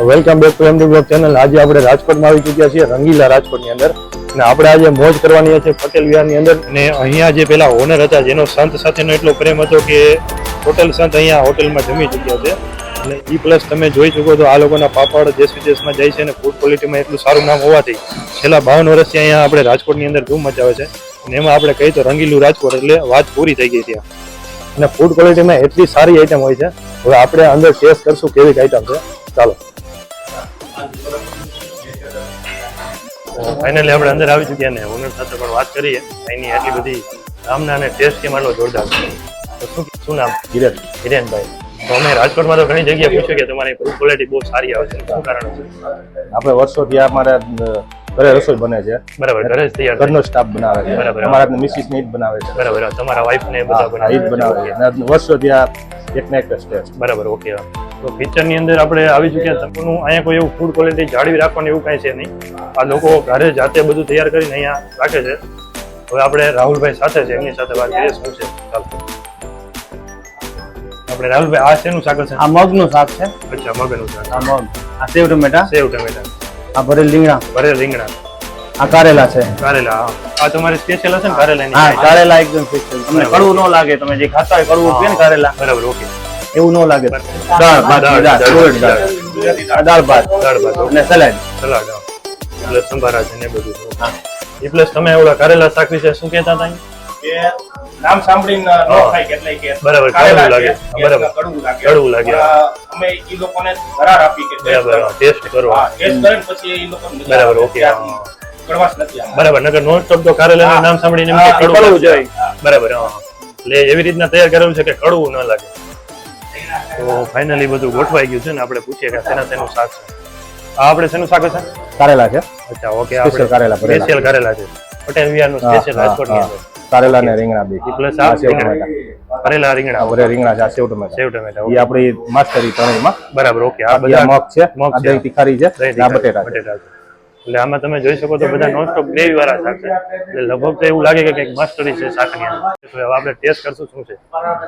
Welcome back to MD blog channel. આજે આપણે રાજકોટમાં આવી ચૂક્યા છીએ, રંગીલા રાજકોટની અંદર, અને આપણે આજે મોજ કરવાની છે પટેલ વિહારની અંદર। અને અહીંયા જે પેલા ઓનર હતા જેનો સંત સાથેનો એટલો પ્રેમ હતો કે હોટેલ સંત અહીંયા હોટેલમાં જમી ચૂક્યા છે। અને ઈ પ્લસ તમે જોઈ શકો તો આ લોકોના પાપડ દેશ વિદેશમાં જાય છે અને ફૂડ ક્વોલિટીમાં એટલું સારું નામ હોવાથી છેલ્લા 52 વર્ષથી અહીંયા આપણે રાજકોટની અંદર ધૂમ મચાવે છે। અને એમાં આપણે કહીએ તો રંગીલું રાજકોટ એટલે વાત પૂરી થઈ ગઈ ત્યાં। અને ફૂડ ક્વોલિટીમાં એટલી સારી આઈટમ હોય છે। હવે આપણે અંદર ટેસ્ટ કરશું કેવી આઈટમ છે, ચાલો। ફાઇનલી આપણે અંદર આવી ચૂક્યા ને ઓનર સાથે પણ વાત કરીએ અહીંની એટલી બધી કામના અને ટેસ્ટ કેમ આટલો જોરદાર છે। તો શું નામ? હિરેનભાઈ। તો અમે રાજકોટમાં તો ઘણી જગ્યાએ પૂછ્યું કે તમારી ફૂડ ક્વોલિટી બહુ સારી આવે છે, શું કારણ છે? આપણે વર્ષોથી અમારે ઘરે રસોઈ બને છે। બરાબર, ઘરે જ તૈયાર ઘરનો સ્ટાફ બનાવે છે। બરાબર, અમારા મિસિસ ને જ બનાવે છે। બરાબર, તમારા વાઇફ ને બધા બનાવે છે અને વર્ષોથી આ એક ને એક સ્ટેજ। બરાબર, ઓકે। તો પિક્ચરની અંદર આપણે આવી ચૂક્યા તમનું અહીંયા કોઈ એવું ફૂડ ક્વોલિટી જાળવી રાખવાનું એવું કાંઈ છે નહીં। આ લોકો ઘરે જાતે બધું તૈયાર કરીને અહીંયા રાખે છે। હવે આપણે રાહુલભાઈ સાથે છે, એમની સાથે વાત કરીએ શું છે, ચાલો। આપણે રાહુલભાઈ, આ શેનું શાક છે? આ મગનું શાક છે। અચ્છા, મગનું શાક। આ મગ, આ સેવ ટમેટા, આ ભરેલ રીંગણા, આ કારેલા છે। કારેલા, આ તમારી સ્પેશિયલ હશે ને કારેલાની? હા, કારેલા એકદમ સ્પેશિયલ, તમને કડવું ન લાગે, તમે જે ખાતા હોય કડવું પીએ ને કારેલા, બરાબર, ઓકે, એવું ન લાગે। દાળ ભાત અને સલાડ એટલે સંભારા છે ને બધું। એ પ્લસ તમે ઓલા કારેલા શાક વિશે શું કહેતા હતા? નામ સાંભળીને ન ખાય એટલે કે બરાબર, કડવું લાગે, બરાબર, કડવું લાગે। અમે ઈ લોકોને કરાર આપી કે ટેસ્ટ કરો, ટેસ્ટ કરે પછી ઈ લોકોને બરાબર, ઓકે, કડવાશ નથી આવે, બરાબર, નકર નોન સ્ટોપ તો કારેલાનું નામ સાંભળીને એમ કે કડવું જોઈએ, બરાબર, એટલે એવી રીતના તૈયાર કરેલું છે કે કડવું ન લાગે। તો ફાઇનલી બધું ગોઠવાઈ ગયું છે ને આપણે પૂછીએ કે શેનું શાક છે? આ આપણે શેનું શાક છે? કારેલા છે। અચ્છા, ઓકે, સ્પેશિયલ કારેલા, સ્પેશિયલ કારેલા છે પટેલ વિહારનું સ્પેશિયલ રાજકોટની અંદર। કારેલા ને રીંગણા બે પ્લસ આ સેવ ટમેટા, કારેલા રીંગણા, ભરે રીંગણા છે, આ સેવ ટમેટા, એ આપણી માસ્ટરી ત્રણેયમાં। બરાબર, ઓકે। આ બધા મગ છે, મગ આ દહીં તીખારી છે, આ બટેટા છે। એટલે આમાં તમે જોઈ શકો તો બધા નોનસ્ટોપ ગ્રેવી વાળા શાક છે, એટલે લગભગ તો એવું લાગે કે કંઈક માસ્ટરી છે શાકની અંદર। તો હવે આપણે ટેસ્ટ કરશું શું છે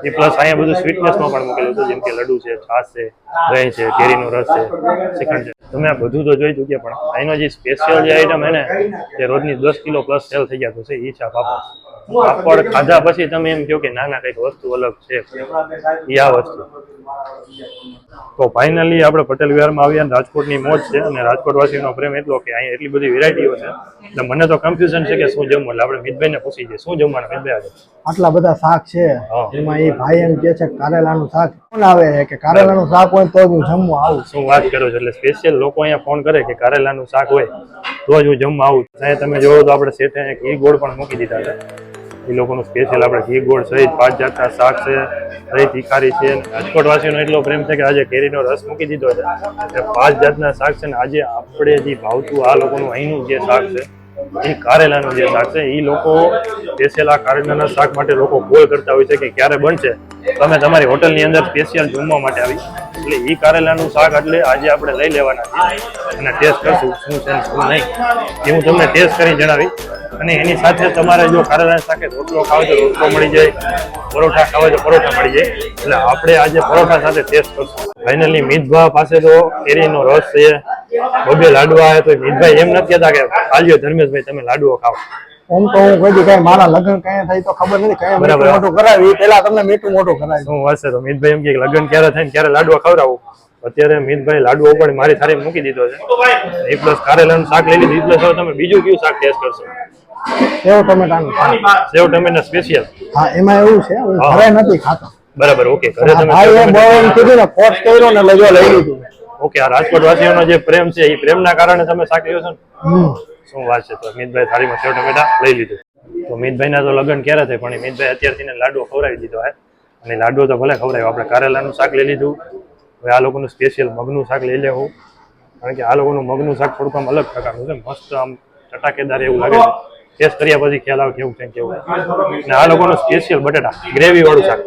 એ પ્લસ અહીંયા બધું સ્વીટનેસમાં પણ મૂકેલું હતું, જેમ કે લડ્ડુ છે, છાશ છે, દહીં છે, કેરીનો રસ છે, શ્રીખંડ છે। તમે આ બધું તો જોઈ ચૂક્યા, પણ અહીંનો જે સ્પેશિયલ જે આઈટમ છે ને એ રોજની 10 કિલો પ્લસ સેલ થઈ જતું છે, એ છે પાપડ। પાપડ ખાધા પછી તમે એમ કહો કે ના કંઈક વસ્તુ અલગ છે, એ આ વસ્તુ। તો ફાઇનલી આપણે પટેલ વિહારમાં આવ્યા, રાજકોટની મોજ છે અને રાજકોટવાસીનો પ્રેમ એટલો કે અહીંયા એટલી બધી વેરાયટીઓ છે, એટલે મને તો કન્ફ્યુઝન છે કે શું જમવું। એટલે આપણે મિતભાઈને પૂછી જઈએ શું જમવાનું। મિતભાઈ, આટલા બધા શાક છે, એમાં એ ભાઈ એમ કે છે કારેલાનું શાક કોણ આવે છે કે કારેલાનું શાક હોય તો જ હું જમવા આવું। શું વાત કરો છો? એટલે સ્પેશિયલ લોકો અહીંયા ફોન કરે કે કારેલાનું શાક હોય તો જ હું જમવા આવું। અહીંયા તમે જોવો તો આપણે શેઠે ઘી ગોળ પણ મૂકી દીધા છે, એ લોકોનું સ્પેશિયલ આપણે ઘી ગોળ સહિત 5 જાતના શાક છે, દહીં તીખારી છે। રાજકોટવાસીનો એટલો પ્રેમ છે કે આજે કેરીનો રસ મૂકી દીધો છે, એટલે 5 જાતના શાક છે ને આજે આપણે જે ભાવતું આ લોકોનું અહીંનું જે શાક છે એ કારેલાનું જે શાક છે, એ લોકો સ્પેશિયલ આ કારેલાના શાક માટે લોકો કોલ કરતા હોય છે કે ક્યારે બનશે, તમે તમારી હોટલની અંદર સ્પેશિયલ જમવા માટે આવી। એટલે એ કારેલાનું શાક એટલે આજે આપણે લઈ લેવાના છીએ અને ટેસ્ટ કરશું શું છે શું નહીં એ હું તમને ટેસ્ટ કરી જણાવી। અને એની સાથે તમારે જો કારેલાના શાકે રોટલો ખાવ તો રોટલો મળી જાય, પરોઠા ખાવ તો પરોઠા મળી જાય, એટલે આપણે આજે પરોઠા સાથે ટેસ્ટ કરશું। ફાઇનલી મિતભા પાસે તો કેરીનો રસ છે, બબે લાડવા આવે તો મિતભાઈ એમ નથી કહેતા કે આલ્યો ધર્મેશભાઈ તમે લાડવો ખાવ। એમ તો હું કોઈ કઈ મારા લગ્ન કઈ થાય તો ખબર નથી, કઈ મીઠું મોટું કરાવી પેલા તમને મીઠું મોટું કરાવી શું હશે? તો મિતભાઈ એમ કે લગ્ન ક્યારે થાય ને ક્યારે લાડવા ખવડાવું, અત્યારે મિતભાઈ લાડવો ઉપર મારી થાળી મૂકી દીધો છે, એ પ્લસ કારેલાનું શાક લઈ લીધું, પ્લસ હવે તમે બીજું કયું શાક ટેસ્ટ કરશો? સેવ ટમેટાનું શાક, સેવ ટમેટા સ્પેશિયલ। હા, એમાં એવું છે હું ઘરે નથી ખાતો, બરાબર, ઓકે, ઘરે તમે ભાઈ એ બહુ એમ કીધું ને ફોર્સ કર્યો ને લઈ લીધું। ઓકે, આ રાજકોટવાસીઓનો જે પ્રેમ છે એ પ્રેમના કારણે તમે શાક લ્યો છો ને? શું વાત છે? તો મિતભાઈ થાળીમાં સેવ ટમેટા લઈ લીધું। તો મિતભાઈના તો લગ્ન ક્યારે થાય, પણ મિતભાઈ અત્યારથી લાડવો ખવડાવી દીધો હે, અને લાડવો તો ભલે ખવડાવ્યો, આપણે કારેલાનું શાક લઈ લીધું। હવે આ લોકોનું સ્પેશિયલ મગનું શાક લઈ લેવું, કારણ કે આ લોકોનું મગનું શાક થોડુંક આમ અલગ પ્રકારનું છે, મસ્ત આમ ચટાકેદાર એવું લાગે છે, ટેસ્ટ કર્યા પછી ખ્યાલ આવે કેવું છે કેવું। અને આ લોકોનું સ્પેશિયલ બટેટા ગ્રેવી વાળું શાક,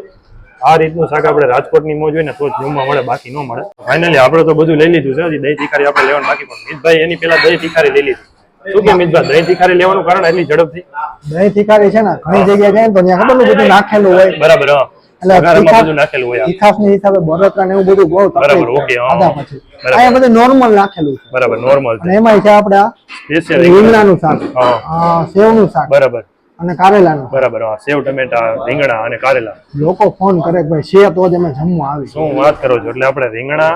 આ રીતનું શાક આપણે રાજકોટની મોજ હોય ને તો જ જમવા મળે, બાકી ન મળે। ફાઇનલી આપણે તો બધું લઈ લીધું છે, હજી દહીં તીખારી આપણે લેવાનું બાકી, પણ મિતભાઈ એની પેલા દહીં તીખારી લઈ લીધી। શું કે મિતભાઈ દહીં તીખારી લેવાનું કારણ એટલી ઝડપથી? દહીં તીખારી છે ને ઘણી જગ્યાએ જાય તો ત્યાં ખબર બધું નાખેલું હોય, બરાબર, વઘારમાં બધું નાખેલું હોય આ. તીખાસની હિસાબે બરોતરા ને એવું બધું બહુ બરાબર, તકલીફ ઓકે, છે હા. ખાધા પછી. બરાબર. અહીંયા બધું નોર્મલ નાખેલું છે બરાબર નોર્મલ અને એમાં છે આપણે આ સ્પેશિયલ રીંગણાનું શાક, હા. સેવનું શાક બરાબર અને કારેલાનું. બરાબર હા સેવ ટમેટા રીંગણા અને કારેલા. લોકો ફોન કરે કે ભાઈ છે તો જ અમે જમવા આવી. શું વાત કરો છો એટલે આપણે રીંગણા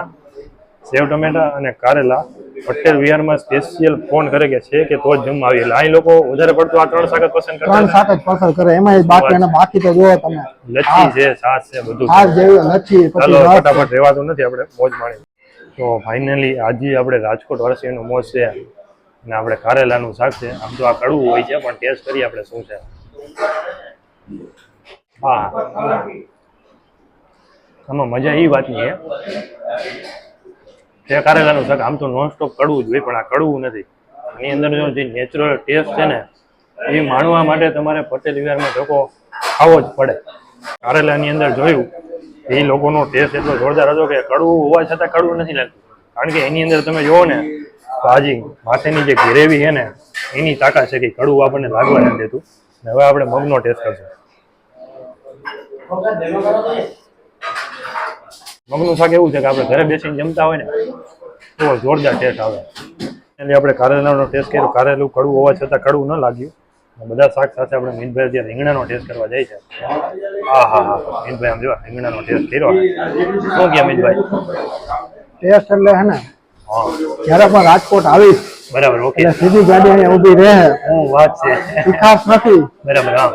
સેવ ટમેટા અને કારેલા પટેલ વિહારમાં સ્પેશિયલ ફોન કરે કે છે કે તો જ જમવા આવી એટલે અહીં લોકો વધારે પડતું આ 3 શાક જ પસંદ કરતા ત્રણ શાક જ પસંદ કરે એમાં બાકી અને બાકી તો જુઓ તમે લચ્છી છે છાશ છે બધું છે. આ જેવી લચ્છી પછી ચાલો રસ. ફટાફટ રહેવાતું નથી આપણે મોજ માણી. તો ફાઇનલી આજે આપણે રાજકોટ વરસીનો મોજ છે અને આપણે કારેલાનું શાક છે. આમ તો આ કડવું હોય છે પણ ટેસ્ટ કરીએ આપણે શું છે. હા આમાં મજા એ વાતની છે કારેલાનું શાક આમ તો નોન સ્ટોપ કડવું જ હોય પણ આ કડવું નથી. એની અંદર જો જે નેચરલ ટેસ્ટ છે ને એ માણવા માટે તમારે પટેલ વિહારમાં ધક્કો ખાવો જ પડે. કારેલાની અંદર જોયું એ લોકોનો ટેસ્ટ એટલો જોરદાર હતો કે કડવું હોવા છતાં કડવું નથી લાગતું. કારણ કે એની અંદર તમે જુઓ ને તો આજી માથેની જે ગ્રેવી છે ને એની તાકાત છે કે કડવું આપણને લાગવા નથી દેતું. હવે આપણે મગનો ટેસ્ટ કરશું. મગનું શાક એવું છે કે આપણે ઘરે બેસીને જમતા હોય ને તો જોરદાર ટેસ્ટ આવે. એટલે આપણે કારેલાનો ટેસ્ટ કર્યો. કારેલું કડવું હોવા છતાં કડવું ન લાગ્યું. બધા શાક સાથે આપણે મીનભાઈ ત્યાં રીંગણાનો ટેસ્ટ કરવા જાય છે. હા હા હા મીનભાઈ આમ જો રીંગણાનો ટેસ્ટ કર્યો. શું કહે મીનભાઈ? ટેસ્ટ એટલે હે ને હા જ્યારે પણ રાજકોટ આવીશ બરાબર ઓકે. એટલે સીધી ગાડી અહીંયા ઊભી રહે. શું વાત છે. તીખાસ નથી બરાબર હા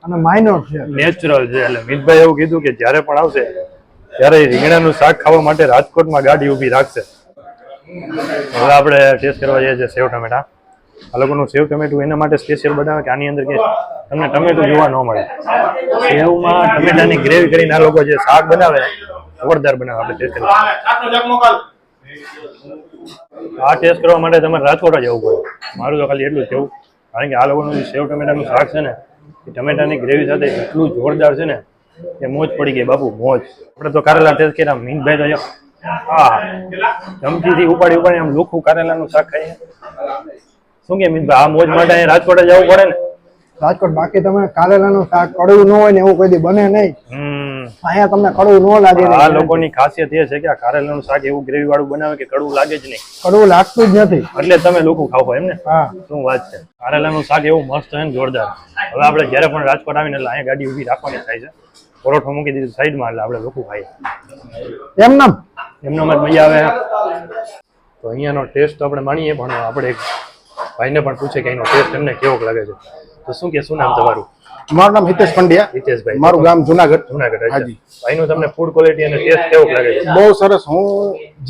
અને માઇનોર છે. નેચરલ છે. એટલે મીનભાઈ એવું કીધું કે જ્યારે પણ આવશે ત્યારે રીંગણાનું શાક ખાવા માટે રાજકોટમાં ગાડી ઊભી રાખશે. હવે આપણે ટેસ્ટ કરવા જઈએ છીએ સેવ ટમેટા. આ લોકોનું સેવ ટમેટું એના માટે સ્પેશિયલ બનાવે કે આની અંદર કે તમને ટમેટું જોવા ન મળે. સેવમાં ટમેટાની ગ્રેવી કરીને આ લોકો જે શાક બનાવે જોરદાર બનાવે. આપણે ટેસ્ટ કરીએ. છાસનો જગ મોકલ. આ ટેસ્ટ કરવા માટે તમારે રાજકોટ જ આવવું પડે. મારું તો ખાલી એટલું જ કહેવું. કારણ કે આ લોકોનું જે સેવ ટમેટાનું શાક છે ને એ ટમેટાની ગ્રેવી સાથે એટલું જોરદાર છે ને કે મોજ પડી ગઈ બાપુ મોજ. આપણે તો કારેલા ટેસ્ટ કર્યા. મીનભાઈ તો હા ચમચીથી ઉપાડી ઉપાડી આમ લુખું કારેલાનું શાક ખાઈએ. શું કે મીનભાઈ આ મોજ માટે અહીં રાજકોટ જ આવવું પડે ને? રાજકોટ બાકી તમે કારેલાનું શાક કડવું ન હોય ને એવું કોઈ દી બને નહીં. અહીંયા તમને કડવું ન લાગે. આ લોકોની ખાસિયત એ છે કે આ કારેલાનું શાક એવું ગ્રેવી વાળું બનાવે કે કડવું લાગે જ નહીં. કડવું લાગતું જ નથી એટલે તમે લોકો ખાવ એમ ને? હા શું વાત છે. કારેલાનું શાક એવું મસ્ત છે ને જોરદાર. હવે આપણે જ્યારે પણ રાજકોટ આવીને એટલે અહીંયા ગાડી ઊભી રાખવાની થાય છે. પરોઠો મૂકી દીધું સાઈડમાં એટલે આપણે લોકો ખાઈએ. એમ નામ એમનો મજા આવે. તો અહીંયાનો ટેસ્ટ આપણે માણીએ પણ આપણે એક ભાઈને પણ પૂછે કે એનો ટેસ્ટ એમને કેવો લાગે છે. તો શું કે શું નામ તમારું? મારું નામ હિતેશ પંડ્યા, હિતેશભાઈ. મારું ગામ જુનાગઢ. જુનાગઢ. હાજી. ભાઈનું તમને ફૂડ ક્વોલિટી અને ટેસ્ટ કેવો લાગે છે? બહુ સરસ. હું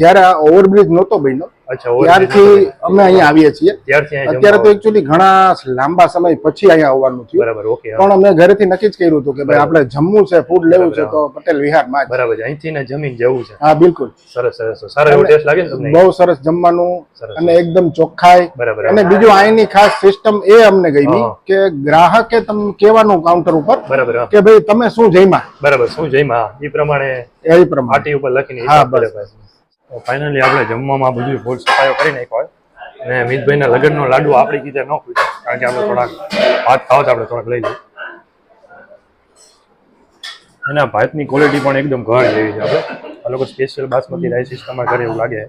જ્યારે આ ઓવરબ્રિજ નહોતો બન્યો અચ્છા ત્યારથી અમે અહીંયા આવીએ છીએ. ત્યારથી અહીંયા અત્યારે તો જમવા એકચ્યુઅલી ઘણા લાંબા સમય પછી અહીંયા આવવાનું થયું, બરાબર ઓકે પણ અમે ઘરેથી નક્કી જ કર્યું હતું કે ભાઈ આપણે જમવું છે, ફૂડ લેવું છે તો પટેલ વિહારમાં જ. બરાબર અહીંથી ને જમીન જવું છે. હા બિલકુલ. સરસ સરસ. સારો એવો ટેસ્ટ લાગે ને તમને? બહુ સરસ જમવાનું સરસ. અને એકદમ ચોખ્ખાઈ. બરાબર. અને બીજું અહીંની ખાસ સિસ્ટમ એ અમને ગમી કે ગ્રાહકે તમે કહેવાનું કાઉન્ટર ઉપર બરાબર કે ભાઈ તમે શું જમ્યા, બરાબર શું જઈમાં એ પ્રમાણે એ પ્રમાણે. પાટી ઉપર લખીને હા, હિસાબ કરે ભાઈ. તો ફાઇનલી આપણે જમવામાં બધું ફૂલ સફાઈઓ કરી નાખ્યો હોય અને મિતભાઈના લગ્નનો લાડુ આપણી કીધે ન ખુલ્યો કારણ કે આપણે થોડાક ભાત ખાવ તો આપણે થોડાક લઈ લઈએ. એના ભાતની ક્વોલિટી પણ એકદમ ઘર જેવી છે. આપણે આ લોકો સ્પેશિયલ બાસમતી રાઈસ તમારે ઘરે એવું લાગે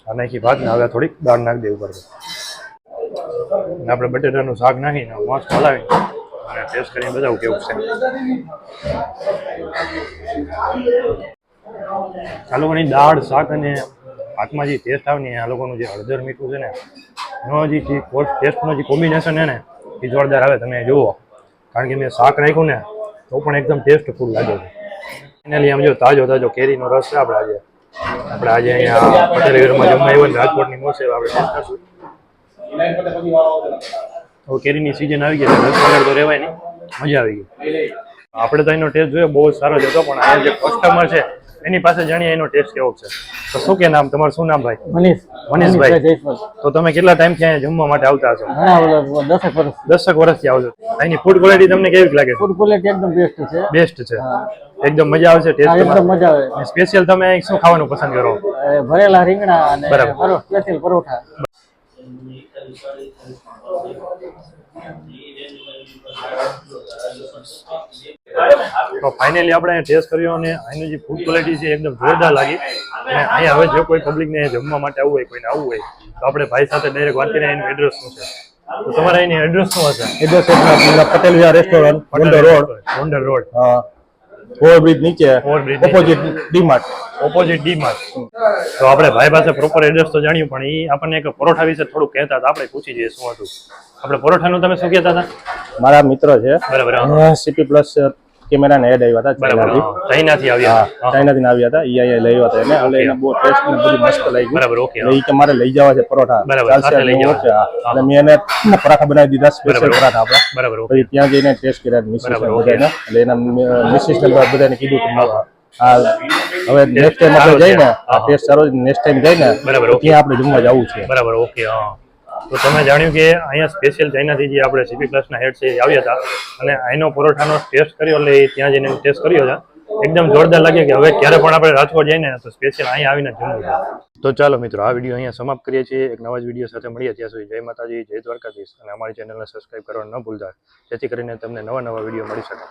આ નાખી ભાત ને હવે થોડીક દાળ નાખી દેવું પડશે અને આપણે બટેટાનું શાક નાખીને મસ્ત હલાવી અને ટેસ્ટ કરીને બતાવું કેવું છે. આ લોકોની દાળ શાક અને ભાતમાં જે ટેસ્ટ આવે ને આ લોકોનું જે હળદર મીઠું છે ને એનો જે ટેસ્ટનો જે કોમ્બિનેશન છે ને એ જોરદાર આવે. તમે જુઓ કારણ કે મેં શાક રાખ્યું ને તો પણ એકદમ ટેસ્ટફુલ લાગે છે. ફાઇનલી આમ જો તાજો તાજો કેરીનો રસ છે આપણે આજે અહીંયા પટેલ વિહારમાં જમવા આવ્યો ને રાજકોટની મોસે આપણે ટેસ્ટ કરશું. હવે કેરીની સિઝન આવી ગઈ એટલે 10 વગર તો રહેવાય નહીં, મજા આવી ગઈ. આપણે તો એનો ટેસ્ટ જોયો બહુ સારો જ હતો પણ આ જે કસ્ટમર છે એની પાસે જાણીએ એનો ટેસ્ટ કેવો છે. તો શું કે નામ તમારું? શું નામ ભાઈ? મનીષભાઈ. તો તમે કેટલા ટાઈમથી અહીંયા જમવા માટે આવતા હશો? 10 વર્ષથી આવો છો. અહીંની ફૂડ ક્વોલિટી તમને કેવી લાગે? ફૂડ ક્વોલિટી એકદમ બેસ્ટ છે. બેસ્ટ છે. એકદમ મજા આવશે ટેસ્ટ. એકદમ મજા આવે. સ્પેશિયલ તમે અહીં શું ખાવાનું પસંદ કરો? ભરેલા રીંગણા અને બરાબર. સ્પેશિયલ પરોઠા. તો ફાઇનલી આપણે ટેસ્ટ કર્યો અને અહીંની જે ફૂડ ક્વોલિટી છે એકદમ જોરદાર લાગી. અને અહીંયા હવે જો કોઈ પબ્લિકને જમવા માટે આવવું હોય, કોઈને આવવું હોય તો આપણે ભાઈ સાથે ડાયરેક્ટ વાત કરીને એનું એડ્રેસ શું છે. તો તમારા અહીંની એડ્રેસ શું હશે? Address Patel Vihar restaurant Gondal road Gondal road, overbridge નીચે ઓવરબ્રિજ નીચે. ઓપોઝિટ ડીમાર્ટ. ઓપોઝિટ ડીમાર્ટ. તો આપણે ભાઈ પાસે પ્રોપર એડ્રેસ તો જાણ્યું, પણ એ આપણને એક પરોઠા વિશે થોડું કહેતા હતા, આપણે પૂછી જઈએ શું હતું. આપણે પરોઠાનું તમે શું કહેતા હતા? મારા મિત્ર છે બરાબર, સીપી પ્લસ કેમેરા ને એડ આવ્યા હતા બરાબર. ચાઇનાથી આવ્યા હતા. ચાઇનાથી આવ્યા હતા ઈ અહીંયા લઈ આવ્યા હતા એને એટલે એને બહુ ટેસ્ટ ને બધું મસ્ત લાગ્યું. બરાબર, ઓકે. એટલે ઈ કે મારે લઈ જવા છે પરોઠા બરાબર, ચાલશે સાથે લઈ એટલે જવા ઓકે, હા. એટલે મેં એને પરાઠા બનાવી દીધા સ્પેશિયલ બરાબર. પરાઠા આપણા. બરાબર, ઓકે. પછી ત્યાં જઈને ટેસ્ટ કર્યા મિસિસ બરાબર, બધાને એટલે એના મિસિસ ને બધાને કીધું કે આ હવે નેક્સ્ટ ટાઈમ સારો આપણે છે. જઈને હા. ટેસ્ટ સારો નેક્સ્ટ ટાઈમ જઈને બરાબર, ઓકે. ત્યાં આપણે જમવા જવું છે. બરાબર, ઓકે. હા, તો તમે જાણ્યું કે અહીંયા સ્પેશિયલ ચાઇનાથી જે આપણે સીપી પ્લસના હેડ છે એ આવ્યા હતા અને અહીંનો પરોઠાનો ટેસ્ટ કર્યો, એટલે એ ત્યાં જઈને ટેસ્ટ કર્યો છે. એકદમ જોરદાર લાગે કે હવે ક્યારે પણ આપણે રાજકોટ જઈને તો સ્પેશિયલ અહીંયા આવીને જમવું છે. તો ચાલો મિત્રો, આ વિડીયો અહીંયા સમાપ્ત કરીએ છીએ. એક નવા જ વિડીયો સાથે મળીએ. ત્યાં સુધી જય માતાજી, જય દ્વારકાધીશ, અને અમારી ચેનલને સબસ્ક્રાઈબ કરવાનું ન ભૂલતા, જેથી કરીને તમને નવા વિડીયો મળી શકે.